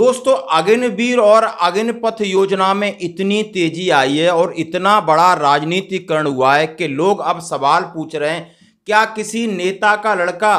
दोस्तों, अग्निवीर और अग्निपथ योजना में इतनी तेजी आई है और इतना बड़ा राजनीतिकरण हुआ है कि लोग अब सवाल पूछ रहे हैं, क्या किसी नेता का लड़का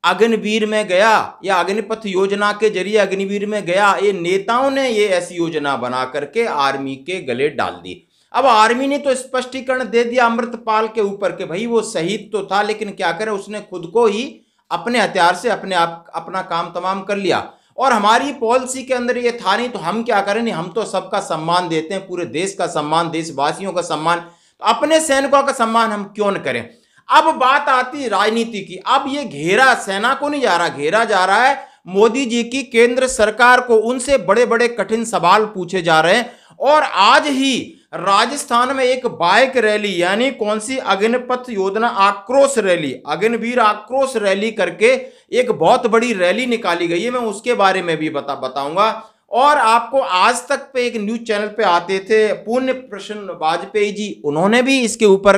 अग्निवीर में गया या अग्निपथ योजना के जरिए अग्निवीर में गया? ये नेताओं ने ये ऐसी योजना बना करके आर्मी के गले डाल दी। अब आर्मी ने तो स्पष्टीकरण दे दिया अमृतपाल के ऊपर कि भाई वो शहीद तो था, लेकिन क्या करे, उसने खुद को ही अपने हथियार से अपना काम तमाम कर लिया। और हमारी पॉलिसी के अंदर ये था नहीं, तो हम क्या करें? नहीं, हम तो सबका सम्मान देते हैं, पूरे देश का सम्मान, देशवासियों का सम्मान, तो अपने सैनिकों का सम्मान हम क्यों न करें? अब बात आती राजनीति की। अब ये घेरा सेना को नहीं जा रहा, घेरा जा रहा है मोदी जी की केंद्र सरकार को। उनसे बड़े बड़े कठिन सवाल पूछे जा रहे हैं। और आज ही राजस्थान में एक बाइक रैली, यानी कौन सी, अग्निपथ योजना आक्रोश रैली, अग्निवीर आक्रोश रैली करके एक बहुत बड़ी रैली निकाली गई है। मैं उसके बारे में भी बताऊंगा। और आपको आज तक पे एक न्यूज चैनल पे आते थे पुण्य प्रसन्न वाजपेयी जी, उन्होंने भी इसके ऊपर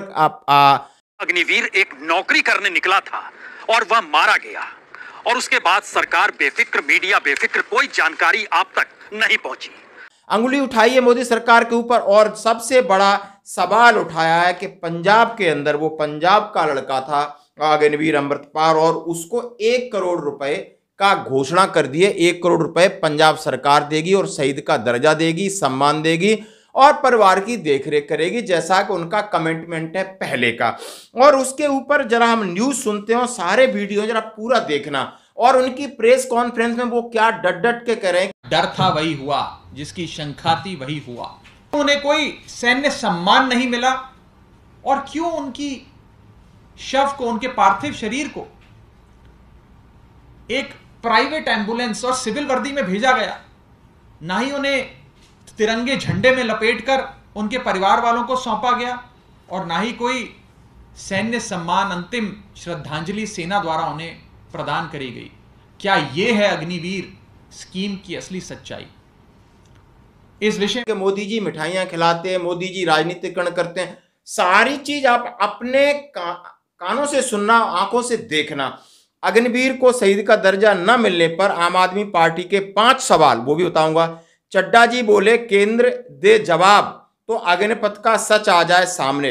अग्निवीर एक नौकरी करने निकला था और वह मारा गया, और उसके बाद सरकार बेफिक्र, मीडिया बेफिक्र, कोई जानकारी आप तक नहीं पहुंची। अंगुली उठाई है मोदी सरकार के ऊपर। और सबसे बड़ा सवाल उठाया है कि पंजाब के अंदर, वो पंजाब का लड़का था अग्निवीर अमृतपाल, और उसको 1 करोड़ रुपए का घोषणा कर दिए। 1 करोड़ रुपए पंजाब सरकार देगी और शहीद का दर्जा देगी, सम्मान देगी और परिवार की देखरेख करेगी, जैसा कि उनका कमिटमेंट है पहले का। और उसके ऊपर जरा हम न्यूज सुनते हो, सारे वीडियो जरा पूरा देखना। और उनकी प्रेस कॉन्फ्रेंस में वो क्या डट डट के कह रहे हैं। डर था वही हुआ, जिसकी शंका थी वही हुआ। उन्हें कोई सैन्य सम्मान नहीं मिला, और क्यों उनकी शव को, उनके पार्थिव शरीर को एक प्राइवेट एम्बुलेंस और सिविल वर्दी में भेजा गया, ना ही उन्हें तिरंगे झंडे में लपेटकर उनके परिवार वालों को सौंपा गया, और ना ही कोई सैन्य सम्मान, अंतिम श्रद्धांजलि सेना द्वारा उन्हें प्रदान करी गई। क्या यह है अग्निवीर स्कीम की असली सच्चाई? इस विषय के मोदी जी मिठाइयां खिलाते हैं, मोदी जी राजनीतिकरण करते हैं, सारी चीज आप अपने कानों से सुनना, आंखों से देखना। अग्निवीर को शहीद का दर्जा न मिलने पर आम आदमी पार्टी के 5 सवाल, वो भी बताऊंगा। चड्डा जी बोले केंद्र दे जवाब, तो अग्निपथ का सच आ जाए सामने।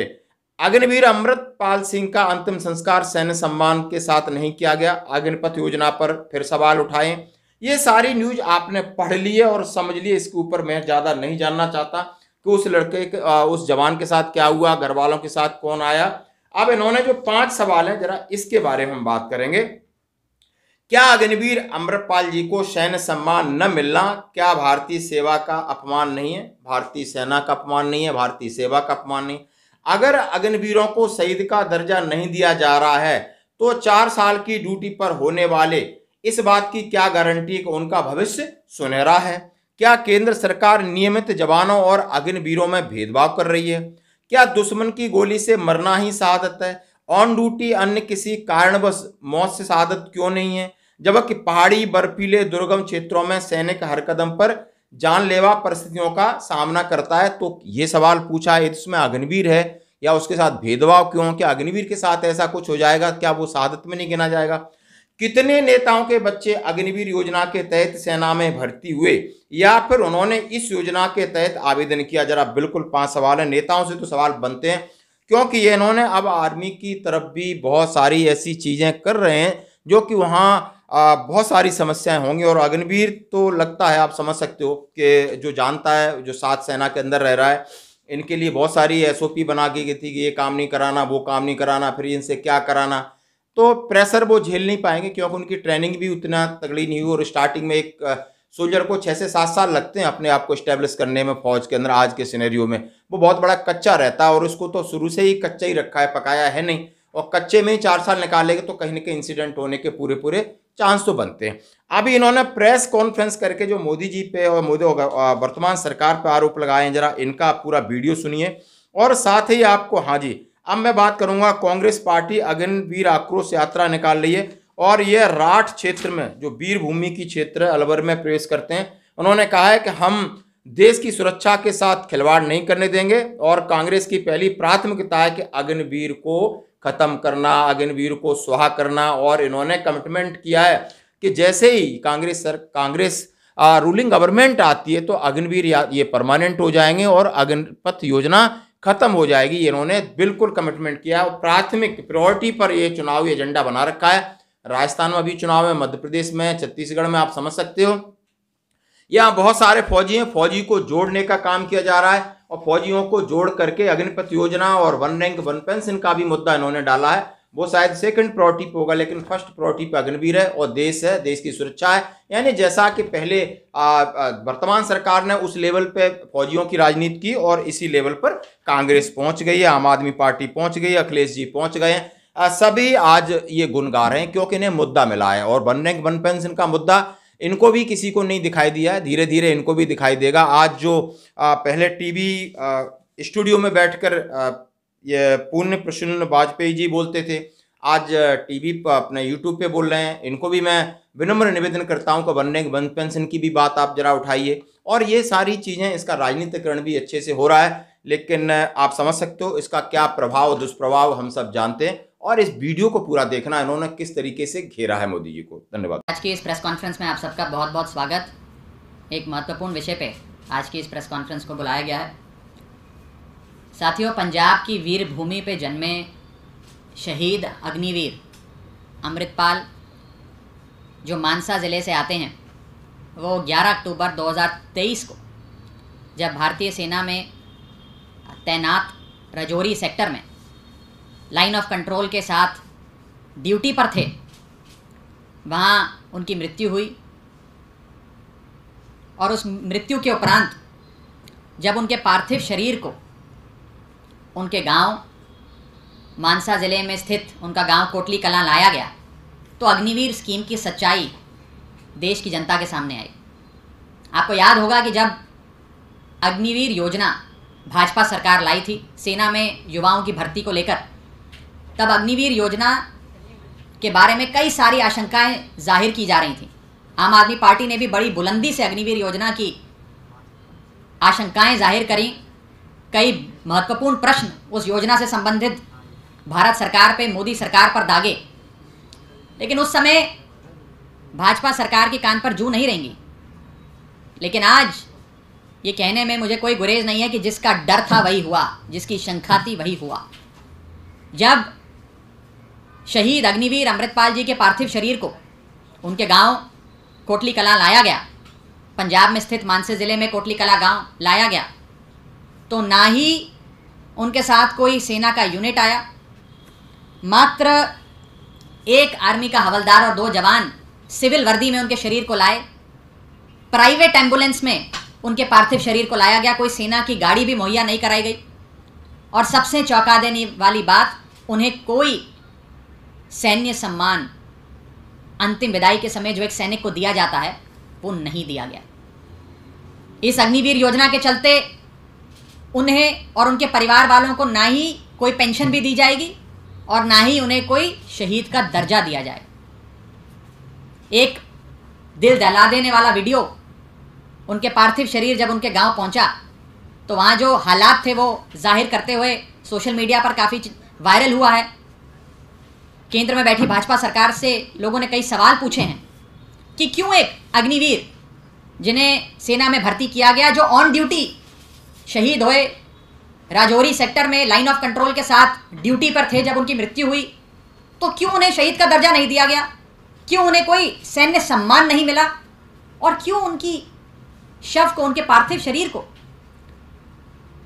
अग्निवीर अमृतपाल सिंह का अंतिम संस्कार सैन्य सम्मान के साथ नहीं किया गया। अग्निपथ योजना पर फिर सवाल उठाएं। ये सारी न्यूज आपने पढ़ ली है और समझ लिए। इसके ऊपर मैं ज़्यादा नहीं जानना चाहता कि उस लड़के के, उस जवान के साथ क्या हुआ, घर वालों के साथ कौन आया। अब इन्होंने जो 5 सवाल हैं, जरा इसके बारे में हम बात करेंगे। क्या अग्निवीर अमृतपाल जी को सैन्य सम्मान न मिलना क्या भारतीय सेवा का अपमान नहीं है? भारतीय सेना का अपमान नहीं है, भारतीय सेवा का अपमान नहीं। अगर अग्निवीरों को शहीद का दर्जा नहीं दिया जा रहा है, तो 4 साल की ड्यूटी पर होने वाले इस बात की क्या गारंटी कि उनका भविष्य सुनहरा है? क्या केंद्र सरकार नियमित जवानों और अग्निवीरों में भेदभाव कर रही है? क्या दुश्मन की गोली से मरना ही शहादत है? ऑन ड्यूटी अन्य किसी कारणवश मौत से शहादत क्यों नहीं है? जबकि पहाड़ी, बर्फीले, दुर्गम क्षेत्रों में सैनिक हर कदम पर जानलेवा परिस्थितियों का सामना करता है। तो ये सवाल पूछा है, इसमें अग्निवीर है या उसके साथ भेदभाव क्यों? क्या अग्निवीर के साथ ऐसा कुछ हो जाएगा? क्या वो शहादत में नहीं गिना जाएगा? कितने नेताओं के बच्चे अग्निवीर योजना के तहत सेना में भर्ती हुए या फिर उन्होंने इस योजना के तहत आवेदन किया? जरा बिल्कुल 5 सवाल है। नेताओं से तो सवाल बनते हैं, क्योंकि ये इन्होंने अब आर्मी की तरफ भी बहुत सारी ऐसी चीज़ें कर रहे हैं जो कि वहाँ बहुत सारी समस्याएं होंगी। और अग्निवीर तो लगता है, आप समझ सकते हो कि जो जानता है, जो साथ सेना के अंदर रह रहा है, इनके लिए बहुत सारी SOP बना के गई थी कि ये काम नहीं कराना, वो काम नहीं कराना, फिर इनसे क्या कराना। तो प्रेशर वो झेल नहीं पाएंगे, क्योंकि उनकी ट्रेनिंग भी उतना तगड़ी नहीं हुई। और स्टार्टिंग में एक सोल्जर को 6 से 7 साल लगते हैं अपने आप को स्टैब्लिश करने में फौज के अंदर। आज के सिनेरियो में वो बहुत बड़ा कच्चा रहता है, और उसको तो शुरू से ही कच्चा ही रखा है, पकाया है नहीं। और कच्चे में ही 4 साल निकालेंगे तो कहीं ना कहीं इंसिडेंट होने के पूरे चांस तो बनते हैं। अभी इन्होंने प्रेस कॉन्फ्रेंस करके जो मोदी जी पे और मोदी वर्तमान सरकार पे आरोप लगाए हैं, जरा इनका पूरा वीडियो सुनिए। और साथ ही आपको, हाँ जी, अब मैं बात करूंगा, कांग्रेस पार्टी अग्निवीर आक्रोश यात्रा निकाल रही है, और ये राठ क्षेत्र में, जो वीर भूमि की क्षेत्र है, अलवर में प्रवेश करते हैं। उन्होंने कहा है कि हम देश की सुरक्षा के साथ खिलवाड़ नहीं करने देंगे, और कांग्रेस की पहली प्राथमिकता है कि अग्निवीर को खत्म करना, अग्निवीर को सुहा करना। और इन्होंने कमिटमेंट किया है कि जैसे ही कांग्रेस रूलिंग गवर्नमेंट आती है तो अग्निवीर ये परमानेंट हो जाएंगे और अग्निपथ योजना खत्म हो जाएगी। इन्होंने बिल्कुल कमिटमेंट किया और प्राथमिक प्रायोरिटी पर ये चुनावी एजेंडा बना रखा है। राजस्थान में अभी चुनाव है, मध्य प्रदेश में, छत्तीसगढ़ में, आप समझ सकते हो। यहाँ बहुत सारे फौजी हैं, फौजी को जोड़ने का काम किया जा रहा है और फौजियों को जोड़ करके अग्निपथ योजना और वन रैंक वन पेंशन का भी मुद्दा इन्होंने डाला है। वो शायद सेकंड प्रायोरिटी पे होगा, लेकिन फर्स्ट प्रायोरिटी पे अग्निवीर है और देश है, देश की सुरक्षा है। यानी जैसा कि पहले वर्तमान सरकार ने उस लेवल पे फौजियों की राजनीति की और इसी लेवल पर कांग्रेस पहुंच गई है, आम आदमी पार्टी पहुंच गई है, अखिलेश जी पहुंच गए हैं। सभी आज ये गुण गा रहे हैं क्योंकि इन्हें मुद्दा मिला है। और वन रैंक वन पेंशन का मुद्दा इनको भी किसी को नहीं दिखाई दिया है, धीरे धीरे इनको भी दिखाई देगा। आज जो पहले टीवी स्टूडियो में बैठकर ये पुण्य प्रसन्न वाजपेयी जी बोलते थे, आज टीवी पर अपने यूट्यूब पे बोल रहे हैं। इनको भी मैं विनम्र निवेदन करता हूं कि वन रैंक वन पेंशन की भी बात आप जरा उठाइए। और ये सारी चीज़ें, इसका राजनीतिकरण भी अच्छे से हो रहा है, लेकिन आप समझ सकते हो इसका क्या प्रभाव दुष्प्रभाव हम सब जानते हैं। और इस वीडियो को पूरा देखना, इन्होंने किस तरीके से घेरा है मोदी जी को। धन्यवाद। आज की इस प्रेस कॉन्फ्रेंस में आप सबका बहुत बहुत स्वागत। एक महत्वपूर्ण विषय पे आज की इस प्रेस कॉन्फ्रेंस को बुलाया गया है। साथियों, पंजाब की वीर भूमि पे जन्मे शहीद अग्निवीर अमृतपाल जो मानसा ज़िले से आते हैं, वो 11 अक्टूबर 2023 को जब भारतीय सेना में तैनात राजौरी सेक्टर में लाइन ऑफ कंट्रोल के साथ ड्यूटी पर थे, वहाँ उनकी मृत्यु हुई। और उस मृत्यु के उपरांत जब उनके पार्थिव शरीर को उनके गांव मानसा ज़िले में स्थित उनका गांव कोटली कलां लाया गया, तो अग्निवीर स्कीम की सच्चाई देश की जनता के सामने आई। आपको याद होगा कि जब अग्निवीर योजना भाजपा सरकार लाई थी सेना में युवाओं की भर्ती को लेकर, तब अग्निवीर योजना के बारे में कई सारी आशंकाएं जाहिर की जा रही थी। आम आदमी पार्टी ने भी बड़ी बुलंदी से अग्निवीर योजना की आशंकाएं जाहिर करी। कई महत्वपूर्ण प्रश्न उस योजना से संबंधित भारत सरकार पे, मोदी सरकार पर दागे, लेकिन उस समय भाजपा सरकार के कान पर जू नहीं रहेंगी। लेकिन आज ये कहने में मुझे कोई गुरेज नहीं है कि जिसका डर था वही हुआ, जिसकी शंका थी वही हुआ। जब शहीद अग्निवीर अमृतपाल जी के पार्थिव शरीर को उनके गांव कोटली कलां लाया गया, पंजाब में स्थित मानसा ज़िले में कोटली कलां गांव लाया गया, तो ना ही उनके साथ कोई सेना का यूनिट आया, मात्र एक आर्मी का हवलदार और 2 जवान सिविल वर्दी में उनके शरीर को लाए। प्राइवेट एम्बुलेंस में उनके पार्थिव शरीर को लाया गया, कोई सेना की गाड़ी भी मुहैया नहीं कराई गई। और सबसे चौंका देने वाली बात, उन्हें कोई सैन्य सम्मान अंतिम विदाई के समय जो एक सैनिक को दिया जाता है वो नहीं दिया गया। इस अग्निवीर योजना के चलते उन्हें और उनके परिवार वालों को ना ही कोई पेंशन भी दी जाएगी और ना ही उन्हें कोई शहीद का दर्जा दिया जाए। एक दिल दहला देने वाला वीडियो, उनके पार्थिव शरीर जब उनके गांव पहुंचा तो वहाँ जो हालात थे वो जाहिर करते हुए सोशल मीडिया पर काफ़ी वायरल हुआ है। केंद्र में बैठी भाजपा सरकार से लोगों ने कई सवाल पूछे हैं कि क्यों एक अग्निवीर जिन्हें सेना में भर्ती किया गया, जो ऑन ड्यूटी शहीद हुए, राजौरी सेक्टर में लाइन ऑफ कंट्रोल के साथ ड्यूटी पर थे, जब उनकी मृत्यु हुई तो क्यों उन्हें शहीद का दर्जा नहीं दिया गया, क्यों उन्हें कोई सैन्य सम्मान नहीं मिला, और क्यों उनकी शव को, उनके पार्थिव शरीर को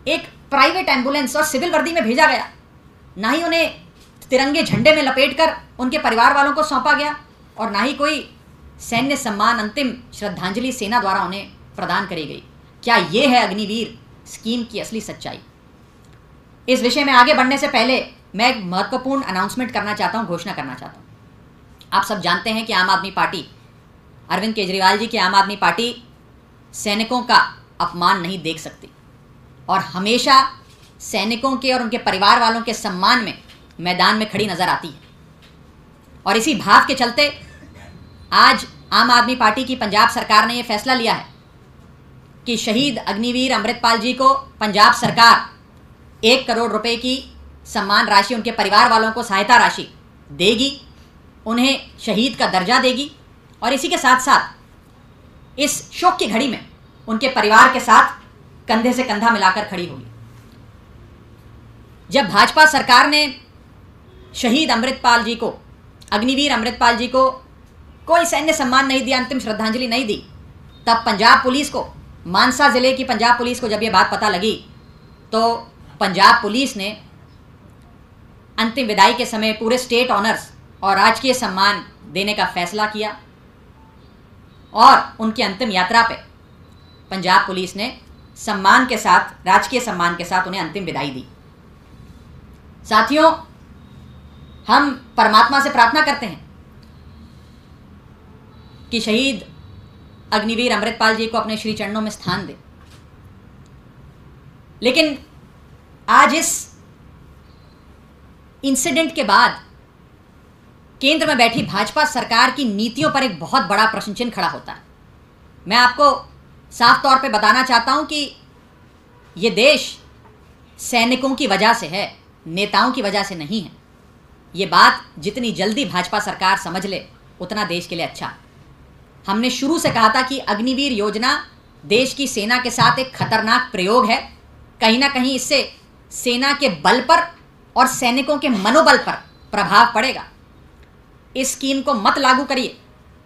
एक प्राइवेट एम्बुलेंस और सिविल वर्दी में भेजा गया, ना ही उन्हें तिरंगे झंडे में लपेटकर उनके परिवार वालों को सौंपा गया, और ना ही कोई सैन्य सम्मान, अंतिम श्रद्धांजलि सेना द्वारा उन्हें प्रदान करी गई। क्या ये है अग्निवीर स्कीम की असली सच्चाई? इस विषय में आगे बढ़ने से पहले मैं एक महत्वपूर्ण अनाउंसमेंट करना चाहता हूं, घोषणा करना चाहता हूं। आप सब जानते हैं कि आम आदमी पार्टी, अरविंद केजरीवाल जी की आम आदमी पार्टी सैनिकों का अपमान नहीं देख सकती और हमेशा सैनिकों के और उनके परिवार वालों के सम्मान में मैदान में खड़ी नजर आती है। और इसी भाव के चलते आज आम आदमी पार्टी की पंजाब सरकार ने यह फैसला लिया है कि शहीद अग्निवीर अमृतपाल जी को पंजाब सरकार 1 करोड़ रुपए की सम्मान राशि, उनके परिवार वालों को सहायता राशि देगी, उन्हें शहीद का दर्जा देगी। और इसी के साथ साथ इस शोक की घड़ी में उनके परिवार के साथ कंधे से कंधा मिलाकर खड़ी होगी। जब भाजपा सरकार ने शहीद अमृतपाल जी को, अग्निवीर अमृतपाल जी को कोई सैन्य सम्मान नहीं दिया, अंतिम श्रद्धांजलि नहीं दी, तब पंजाब पुलिस को, मानसा जिले की पंजाब पुलिस को जब ये बात पता लगी तो पंजाब पुलिस ने अंतिम विदाई के समय पूरे स्टेट ऑनर्स और राजकीय सम्मान देने का फैसला किया और उनकी अंतिम यात्रा पे पंजाब पुलिस ने सम्मान के साथ, राजकीय सम्मान के साथ उन्हें अंतिम विदाई दी। साथियों, हम परमात्मा से प्रार्थना करते हैं कि शहीद अग्निवीर अमृतपाल जी को अपने श्री चरणों में स्थान दे, लेकिन आज इस इंसिडेंट के बाद केंद्र में बैठी भाजपा सरकार की नीतियों पर एक बहुत बड़ा प्रश्न चिन्ह खड़ा होता है। मैं आपको साफ तौर पे बताना चाहता हूं कि ये देश सैनिकों की वजह से है, नेताओं की वजह से नहीं है। ये बात जितनी जल्दी भाजपा सरकार समझ ले उतना देश के लिए अच्छा। हमने शुरू से कहा था कि अग्निवीर योजना देश की सेना के साथ एक खतरनाक प्रयोग है। कहीं ना कहीं इससे सेना के बल पर और सैनिकों के मनोबल पर प्रभाव पड़ेगा। इस स्कीम को मत लागू करिए,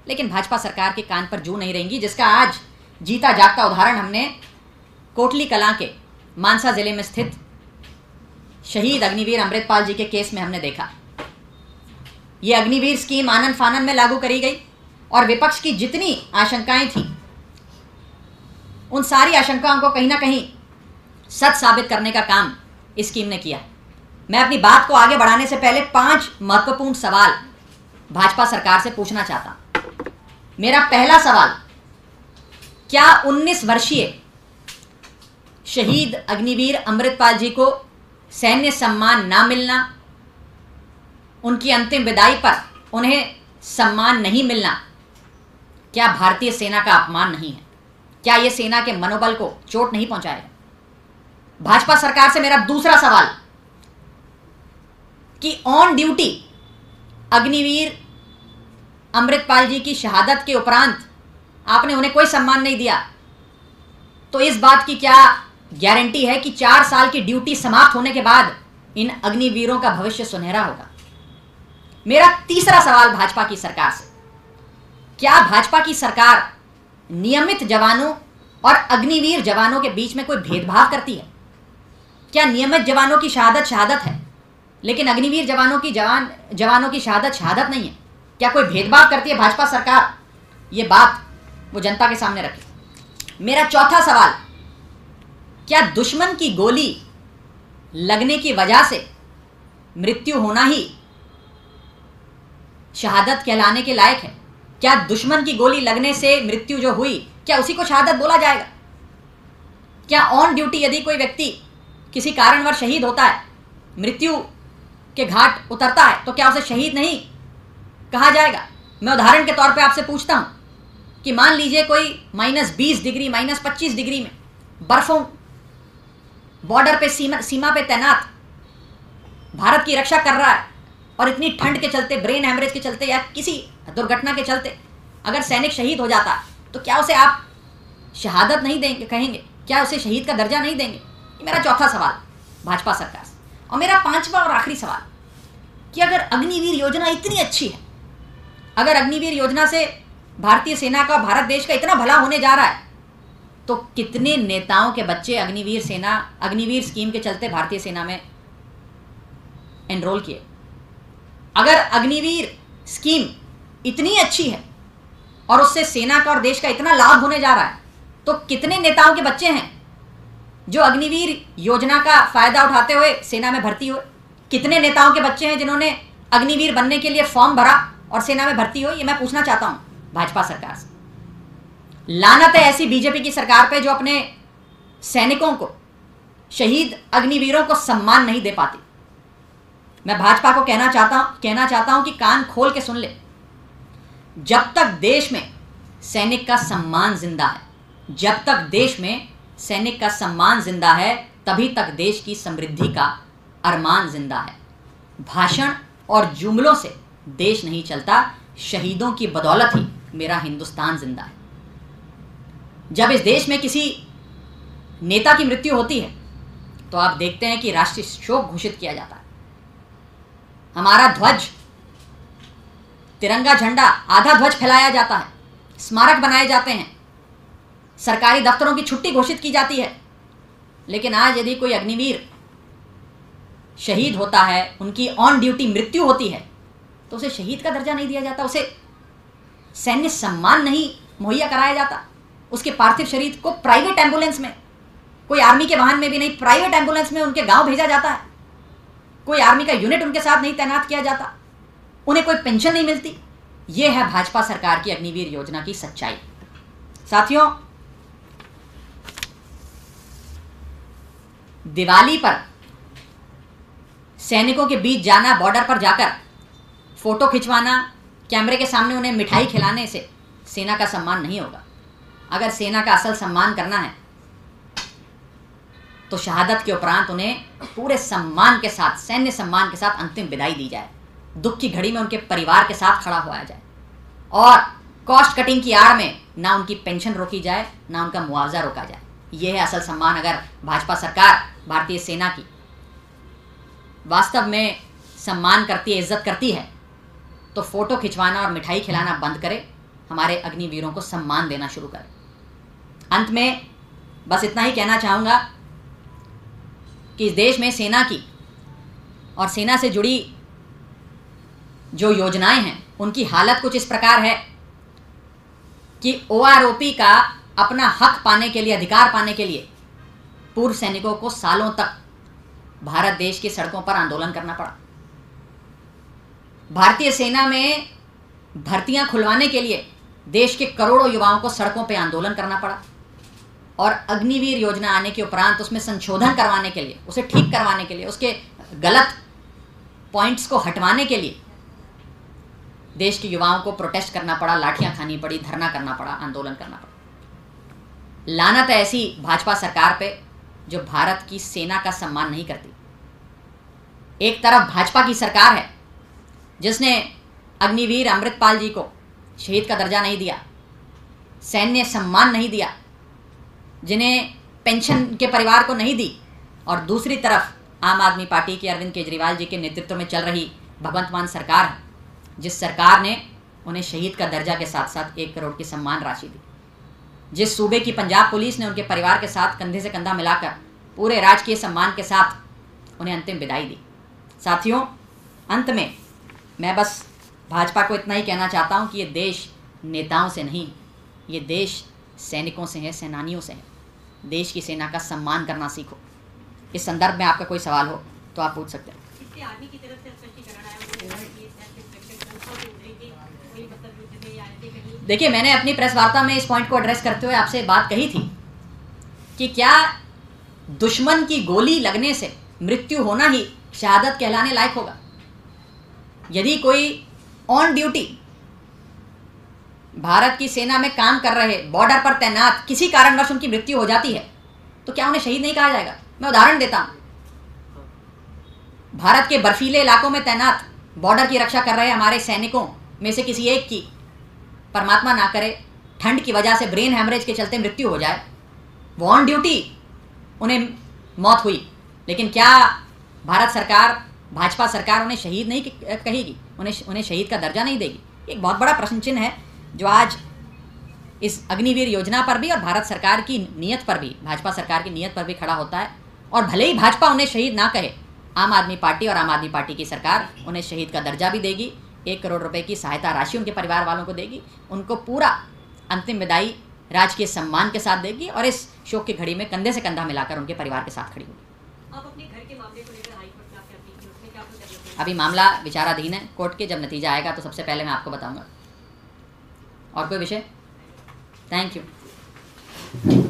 लेकिन भाजपा सरकार के कान पर जू नहीं रहेंगी, जिसका आज जीता जागता उदाहरण हमने कोटली कलां के मानसा जिले में स्थित शहीद अग्निवीर अमृतपाल जी के केस में हमने देखा। ये अग्निवीर स्कीम आनन फानन में लागू करी गई और विपक्ष की जितनी आशंकाएं थी उन सारी आशंकाओं को कहीं ना कहीं सच साबित करने का काम इस स्कीम ने किया। मैं अपनी बात को आगे बढ़ाने से पहले 5 महत्वपूर्ण सवाल भाजपा सरकार से पूछना चाहता हूं। मेरा पहला सवाल, क्या 19 वर्षीय शहीद अग्निवीर अमृतपाल जी को सैन्य सम्मान ना मिलना, उनकी अंतिम विदाई पर उन्हें सम्मान नहीं मिलना, क्या भारतीय सेना का अपमान नहीं है? क्या यह सेना के मनोबल को चोट नहीं पहुंचाएगा? भाजपा सरकार से मेरा दूसरा सवाल कि ऑन ड्यूटी अग्निवीर अमृतपाल जी की शहादत के उपरांत आपने उन्हें कोई सम्मान नहीं दिया, तो इस बात की क्या गारंटी है कि 4 साल की ड्यूटी समाप्त होने के बाद इन अग्निवीरों का भविष्य सुनहरा होगा? मेरा तीसरा सवाल भाजपा की सरकार से, क्या भाजपा की सरकार नियमित जवानों और अग्निवीर जवानों के बीच में कोई भेदभाव करती है? क्या नियमित जवानों की शहादत शहादत है, लेकिन अग्निवीर जवानों की शहादत शहादत नहीं है? क्या कोई भेदभाव करती है भाजपा सरकार? ये बात वो जनता के सामने रखे। मेरा चौथा सवाल, क्या दुश्मन की गोली लगने की वजह से मृत्यु होना ही शहादत कहलाने के लायक है? क्या दुश्मन की गोली लगने से मृत्यु जो हुई, क्या उसी को शहादत बोला जाएगा? क्या ऑन ड्यूटी यदि कोई व्यक्ति किसी कारणवश शहीद होता है, मृत्यु के घाट उतरता है, तो क्या उसे शहीद नहीं कहा जाएगा? मैं उदाहरण के तौर पे आपसे पूछता हूं कि मान लीजिए कोई -20 डिग्री, -25 डिग्री में बर्फों बॉर्डर पे सीमा पे तैनात भारत की रक्षा कर रहा है और इतनी ठंड के चलते, ब्रेन हैमरेज के चलते या किसी दुर्घटना के चलते अगर सैनिक शहीद हो जाता है, तो क्या उसे आप शहादत नहीं देंगे, कहेंगे? क्या उसे शहीद का दर्जा नहीं देंगे? ये मेरा चौथा सवाल भाजपा सरकार से। और मेरा 5वां और आखिरी सवाल कि अगर अग्निवीर योजना इतनी अच्छी है, अगर अग्निवीर योजना से भारतीय सेना का, भारत देश का इतना भला होने जा रहा है, तो कितने नेताओं के बच्चे अग्निवीर स्कीम के चलते भारतीय सेना में एनरोल किए? अगर अग्निवीर स्कीम इतनी अच्छी है और उससे सेना का और देश का इतना लाभ होने जा रहा है, तो कितने नेताओं के बच्चे हैं जो अग्निवीर योजना का फायदा उठाते हुए सेना में भर्ती हुए? कितने नेताओं के बच्चे हैं जिन्होंने अग्निवीर बनने के लिए फॉर्म भरा और सेना में भर्ती हुए? ये मैं पूछना चाहता हूं भाजपा सरकार से। लानत है ऐसी बीजेपी की सरकार पे जो अपने सैनिकों को, शहीद अग्निवीरों को सम्मान नहीं दे पाती। मैं भाजपा को कहना चाहता हूं कि कान खोल के सुन ले। जब तक देश में सैनिक का सम्मान जिंदा है, जब तक देश में सैनिक का सम्मान जिंदा है, तभी तक देश की समृद्धि का अरमान जिंदा है। भाषण और जुमलों से देश नहीं चलता, शहीदों की बदौलत ही मेरा हिंदुस्तान जिंदा है। जब इस देश में किसी नेता की मृत्यु होती है तो आप देखते हैं कि राष्ट्रीय शोक घोषित किया जाता है। हमारा ध्वज, तिरंगा झंडा, आधा ध्वज फैलाया जाता है, स्मारक बनाए जाते हैं, सरकारी दफ्तरों की छुट्टी घोषित की जाती है। लेकिन आज यदि कोई अग्निवीर शहीद होता है, उनकी ऑन ड्यूटी मृत्यु होती है, तो उसे शहीद का दर्जा नहीं दिया जाता, उसे सैन्य सम्मान नहीं मुहैया कराया जाता। उसके पार्थिव शरीर को प्राइवेट एम्बुलेंस में, कोई आर्मी के वाहन में भी नहीं, प्राइवेट एम्बुलेंस में उनके गांव भेजा जाता है। कोई आर्मी का यूनिट उनके साथ नहीं तैनात किया जाता, उन्हें कोई पेंशन नहीं मिलती। यह है भाजपा सरकार की अग्निवीर योजना की सच्चाई। साथियों, दिवाली पर सैनिकों के बीच जाना, बॉर्डर पर जाकर फोटो खिंचवाना, कैमरे के सामने उन्हें मिठाई खिलाने से सेना का सम्मान नहीं होगा। अगर सेना का असल सम्मान करना है तो शहादत के उपरांत उन्हें पूरे सम्मान के साथ, सैन्य सम्मान के साथ अंतिम विदाई दी जाए। दुख की घड़ी में उनके परिवार के साथ खड़ा हुआ जाए और कॉस्ट कटिंग की आड़ में ना उनकी पेंशन रोकी जाए, ना उनका मुआवजा रोका जाए। यह है असल सम्मान। अगर भाजपा सरकार भारतीय सेना की वास्तव में सम्मान करती है, इज्जत करती है, तो फोटो खिंचवाना और मिठाई खिलाना बंद करे, हमारे अग्निवीरों को सम्मान देना शुरू करे। अंत में बस इतना ही कहना चाहूँगा कि इस देश में सेना की और सेना से जुड़ी जो योजनाएं हैं, उनकी हालत कुछ इस प्रकार है कि OROP का अपना हक पाने के लिए, अधिकार पाने के लिए पूर्व सैनिकों को सालों तक भारत देश की सड़कों पर आंदोलन करना पड़ा। भारतीय सेना में भर्तियां खुलवाने के लिए देश के करोड़ों युवाओं को सड़कों पर आंदोलन करना पड़ा। और अग्निवीर योजना आने के उपरांत उसमें संशोधन करवाने के लिए, उसे ठीक करवाने के लिए, उसके गलत पॉइंट्स को हटवाने के लिए देश के युवाओं को प्रोटेस्ट करना पड़ा, लाठियां खानी पड़ी, धरना करना पड़ा, आंदोलन करना पड़ा। लानत है ऐसी भाजपा सरकार पे जो भारत की सेना का सम्मान नहीं करती। एक तरफ भाजपा की सरकार है जिसने अग्निवीर अमृतपाल जी को शहीद का दर्जा नहीं दिया, सैन्य सम्मान नहीं दिया, जिन्हें पेंशन के परिवार को नहीं दी, और दूसरी तरफ आम आदमी पार्टी के अरविंद केजरीवाल जी के नेतृत्व में चल रही भगवंत मान सरकार है, जिस सरकार ने उन्हें शहीद का दर्जा के साथ साथ 1 करोड़ की सम्मान राशि दी, जिस सूबे की पंजाब पुलिस ने उनके परिवार के साथ कंधे से कंधा मिलाकर पूरे राजकीय सम्मान के साथ उन्हें अंतिम विदाई दी। साथियों, अंत में मैं बस भाजपा को इतना ही कहना चाहता हूँ कि ये देश नेताओं से नहीं, ये देश सैनिकों से है, सेनानियों से है। देश की सेना का सम्मान करना सीखो। इस संदर्भ में आपका कोई सवाल हो तो आप पूछ सकते हैं। देखिए, मैंने अपनी प्रेस वार्ता में इस पॉइंट को एड्रेस करते हुए आपसे बात कही थी कि क्या दुश्मन की गोली लगने से मृत्यु होना ही शहादत कहलाने लायक होगा? यदि कोई ऑन ड्यूटी भारत की सेना में काम कर रहे, बॉर्डर पर तैनात किसी कारणवश उनकी मृत्यु हो जाती है तो क्या उन्हें शहीद नहीं कहा जाएगा? मैं उदाहरण देता हूं। भारत के बर्फीले इलाकों में तैनात बॉर्डर की रक्षा कर रहे हमारे सैनिकों में से किसी एक की, परमात्मा ना करे, ठंड की वजह से ब्रेन हैमरेज के चलते मृत्यु हो जाए, वो ऑन ड्यूटी उन्हें मौत हुई, लेकिन क्या भारत सरकार, भाजपा सरकार उन्हें शहीद नहीं कहेगी? उन्हें शहीद का दर्जा नहीं देगी? एक बहुत बड़ा प्रश्न चिन्ह है जो आज इस अग्निवीर योजना पर भी और भारत सरकार की नीयत पर भी, भाजपा सरकार की नीयत पर भी खड़ा होता है। और भले ही भाजपा उन्हें शहीद ना कहे, आम आदमी पार्टी और आम आदमी पार्टी की सरकार उन्हें शहीद का दर्जा भी देगी, 1 करोड़ रुपए की सहायता राशि उनके परिवार वालों को देगी, उनको पूरा अंतिम विदाई राजकीय सम्मान के साथ देगी और इस शोक की घड़ी में कंधे से कंधा मिलाकर उनके परिवार के साथ खड़ी होगी। आप अपने घर के मामले को लेकर हाईकोर्ट में अपील की, उसमें क्या कुछ डेवलपमेंट? अभी मामला विचाराधीन है, कोर्ट के जब नतीजा आएगा तो सबसे पहले मैं आपको बताऊंगा। और कोई विषय? Thank you.